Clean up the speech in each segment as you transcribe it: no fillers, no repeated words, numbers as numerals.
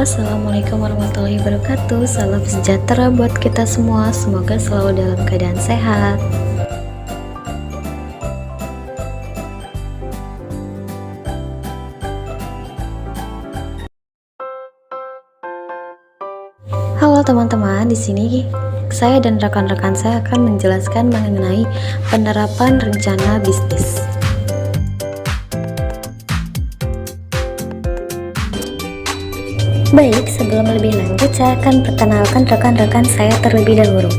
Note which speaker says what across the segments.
Speaker 1: Assalamualaikum warahmatullahi wabarakatuh. Salam sejahtera buat kita semua. Semoga selalu dalam keadaan sehat. Halo teman-teman, di sini saya dan rekan-rekan saya akan menjelaskan mengenai penerapan rencana bisnis. Baik, sebelum lebih lanjut saya akan perkenalkan rekan-rekan saya terlebih dahulu.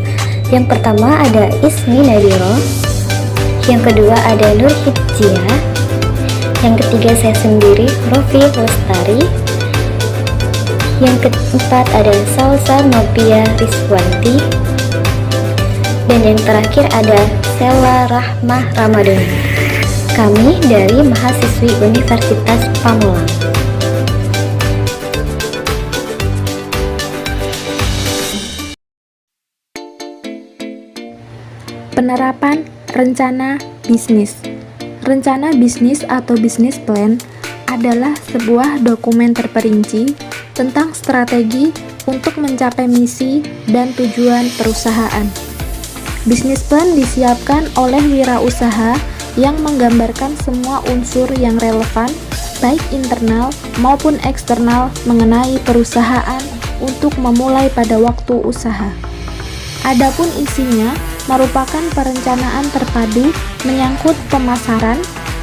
Speaker 1: Yang pertama ada Ismi Nadiro, yang kedua ada Nur Hidjia, yang ketiga saya sendiri Rofi Lestari, yang keempat ada Salsa Novia Rizwanti, dan yang terakhir ada Sela Rahmah Ramadhani. Kami dari mahasiswi Universitas Pamulang.
Speaker 2: Penerapan rencana bisnis. Rencana bisnis atau business plan adalah sebuah dokumen terperinci tentang strategi untuk mencapai misi dan tujuan perusahaan. Business plan disiapkan oleh wirausaha yang menggambarkan semua unsur yang relevan, baik internal maupun eksternal mengenai perusahaan untuk memulai pada waktu usaha. Adapun isinya merupakan perencanaan terpadu menyangkut pemasaran,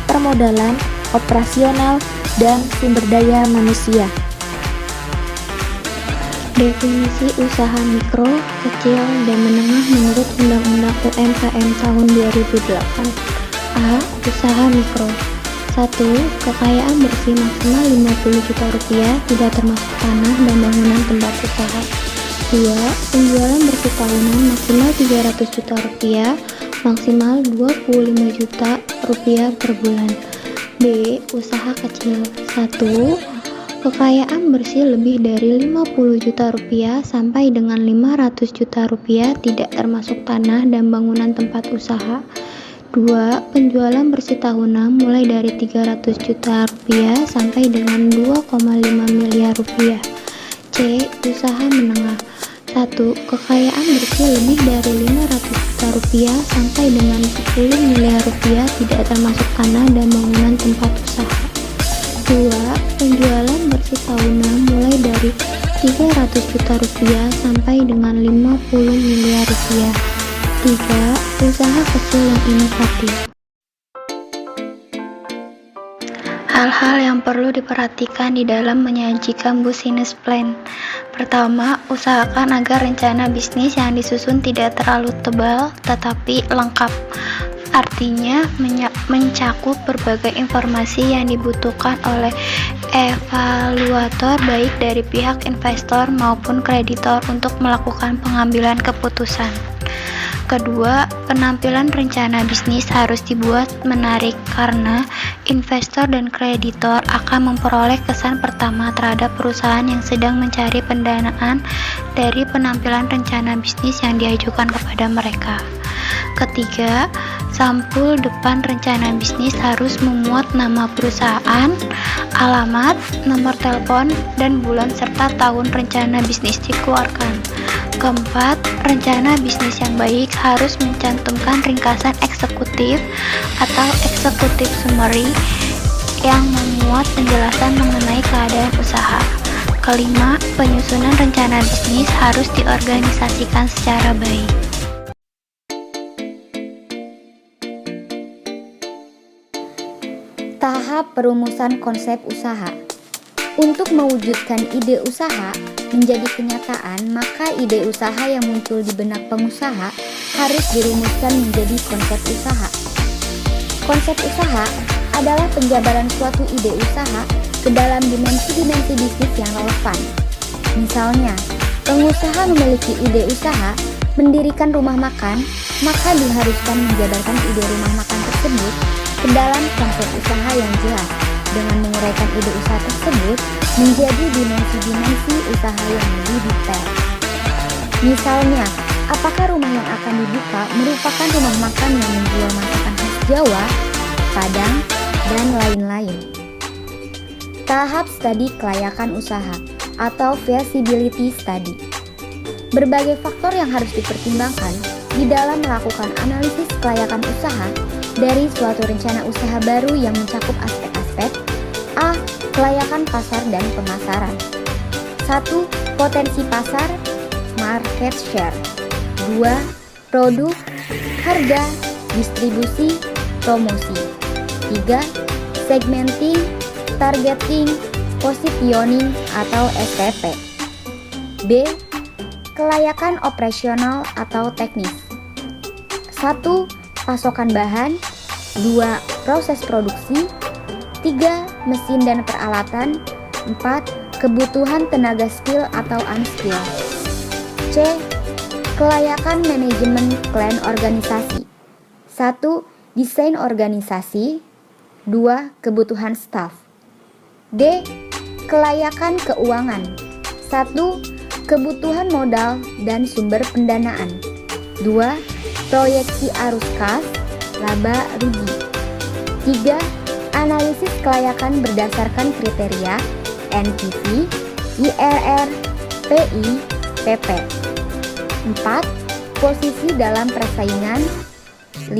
Speaker 2: permodalan, operasional, dan sumber daya manusia.
Speaker 3: Definisi usaha mikro, kecil, dan menengah menurut Undang-Undang UMKM tahun 2008. A. Usaha mikro. 1. Kekayaan bersih maksimal 50 juta rupiah, tidak termasuk tanah dan bangunan tempat usaha. 2. Penjualan bersih tahunan maksimal 300 juta rupiah, maksimal 25 juta rupiah per bulan. B. Usaha kecil. 1. Kekayaan bersih lebih dari 50 juta rupiah sampai dengan 500 juta rupiah, tidak termasuk tanah dan bangunan tempat usaha. 2. Penjualan bersih tahunan mulai dari 300 juta rupiah sampai dengan 2,5 miliar rupiah. C. Usaha menengah. 1. Kekayaan bersih lebih dari 500 juta rupiah sampai dengan 10 miliar rupiah, tidak termasuk tanah dan bangunan tempat usaha. 2. Penjualan bersih tahunan mulai dari 300 juta rupiah sampai dengan 50 miliar rupiah. 3. Usaha kecil yang inovatif. Hal-hal yang perlu diperhatikan di dalam menyajikan business plan. Pertama, usahakan agar rencana bisnis yang disusun tidak terlalu tebal tetapi lengkap. Artinya, mencakup berbagai informasi yang dibutuhkan oleh evaluator baik dari pihak investor maupun kreditor untuk melakukan pengambilan keputusan. Kedua, penampilan rencana bisnis harus dibuat menarik karena investor dan kreditor akan memperoleh kesan pertama terhadap perusahaan yang sedang mencari pendanaan dari penampilan rencana bisnis yang diajukan kepada mereka. Ketiga, sampul depan rencana bisnis harus memuat nama perusahaan, alamat, nomor telepon, dan bulan serta tahun rencana bisnis dikeluarkan. Keempat, rencana bisnis yang baik harus mencantumkan ringkasan eksekutif atau executive summary yang memuat penjelasan mengenai keadaan usaha. Kelima, penyusunan rencana bisnis harus diorganisasikan secara baik.
Speaker 4: Tahap perumusan konsep usaha. Untuk mewujudkan ide usaha menjadi kenyataan, maka ide usaha yang muncul di benak pengusaha harus dirumuskan menjadi konsep usaha. Konsep usaha adalah penjabaran suatu ide usaha ke dalam dimensi-dimensi bisnis yang relevan. Misalnya, pengusaha memiliki ide usaha mendirikan rumah makan, maka diharuskan menjabarkan ide rumah makan tersebut ke dalam konsep usaha yang jelas, dengan menguraikan ide usaha tersebut menjadi dimensi-dimensi usaha yang lebih detail. Misalnya, apakah rumah yang akan dibuka merupakan rumah makan yang menjual masakan khas Jawa, Padang, dan lain-lain. Tahap studi kelayakan usaha. atau feasibility study. Berbagai faktor yang harus dipertimbangkan di dalam melakukan analisis kelayakan usaha dari suatu rencana usaha baru yang mencakup aspek-aspek A. Kelayakan pasar dan pemasaran. 1. Potensi pasar, market share. 2. Produk, harga, distribusi, promosi. 3. Segmenting, targeting, positioning atau STP. B. Kelayakan operasional atau teknis. 1. Pasokan bahan. 2. Proses produksi. 3. Mesin dan peralatan. 4. Kebutuhan tenaga skill atau unskill. C. Kelayakan manajemen plan organisasi. 1. Desain organisasi. 2. Kebutuhan staf. D. Kelayakan keuangan. 1. Kebutuhan modal dan sumber pendanaan. 2. Proyeksi arus kas, laba, rugi. 3. Analisis kelayakan berdasarkan kriteria NPV, IRR, PI, PP. 4. Posisi dalam persaingan. 5.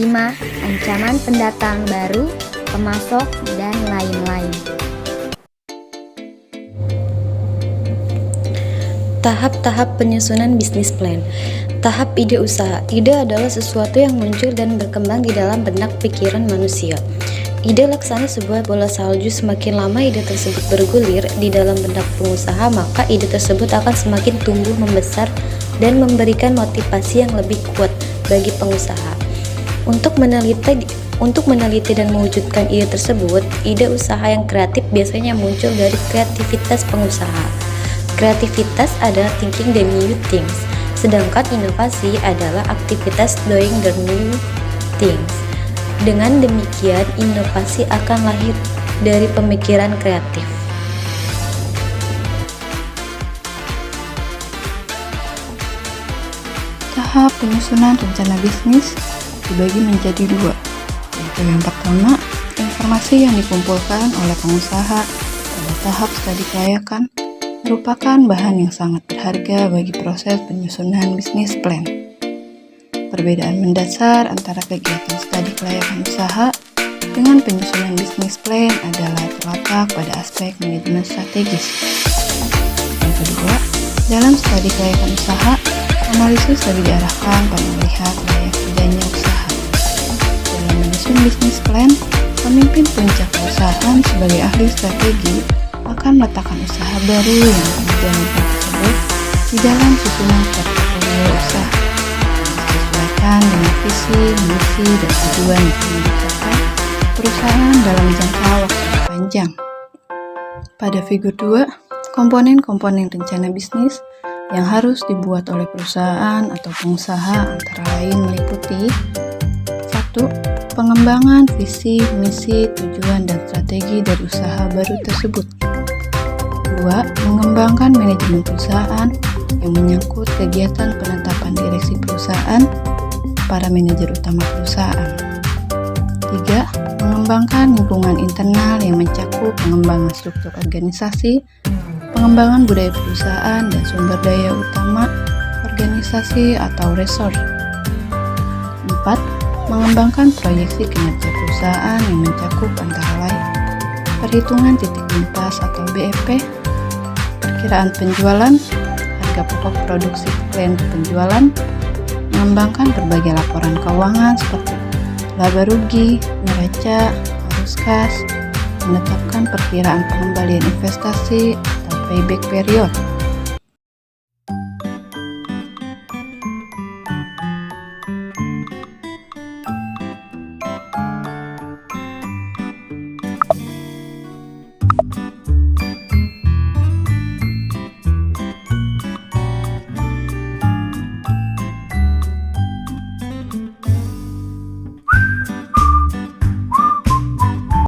Speaker 4: Ancaman pendatang baru, pemasok, dan lain-lain.
Speaker 1: Tahap-tahap penyusunan bisnis plan. Tahap ide usaha. Ide adalah sesuatu yang muncul dan berkembang di dalam benak pikiran manusia. Ide laksana sebuah bola salju. Semakin lama ide tersebut bergulir di dalam benak pengusaha, maka ide tersebut akan semakin tumbuh membesar dan memberikan motivasi yang lebih kuat bagi pengusaha. Untuk meneliti dan mewujudkan ide tersebut, ide usaha yang kreatif biasanya muncul dari kreativitas pengusaha. Kreativitas adalah thinking the new things, sedangkan inovasi adalah aktivitas doing the new things. Dengan demikian, inovasi akan lahir dari pemikiran kreatif.
Speaker 5: Tahap penyusunan rencana bisnis dibagi menjadi dua, yaitu yang pertama, informasi yang dikumpulkan oleh pengusaha pada tahap studi kelayakan merupakan bahan yang sangat berharga bagi proses penyusunan bisnis plan. Perbedaan mendasar antara kegiatan studi kelayakan usaha dengan penyusunan bisnis plan adalah terletak pada aspek manajemen strategis. Yang kedua, dalam studi kelayakan usaha, analisis lebih diarahkan pada melihat layak tidaknya usaha. Dalam menyusun bisnis plan, pemimpin puncak perusahaan sebagai ahli strategi akan meletakkan usaha baru yang kemudian tersebut di dalam susunan portofolio usaha, disesuaikan dengan visi, misi, dan tujuan yang ingin dicapai perusahaan dalam jangka waktu panjang. Pada figur 2, komponen-komponen rencana bisnis yang harus dibuat oleh perusahaan atau pengusaha antara lain meliputi 1. Pengembangan visi, misi, tujuan, dan strategi dari usaha baru tersebut. 2. Mengembangkan manajemen perusahaan yang menyangkut kegiatan penetapan direksi perusahaan, para manajer utama perusahaan. 3. Mengembangkan lingkungan internal yang mencakup pengembangan struktur organisasi, pengembangan budaya perusahaan, dan sumber daya utama organisasi atau resource. 4. Mengembangkan proyeksi kinerja perusahaan yang mencakup antara lain perhitungan titik lintas atau BEP, perkiraan penjualan, harga pokok produksi plan penjualan, mengembangkan berbagai laporan keuangan seperti laba rugi, neraca, arus kas, menetapkan perkiraan pengembalian investasi atau payback period,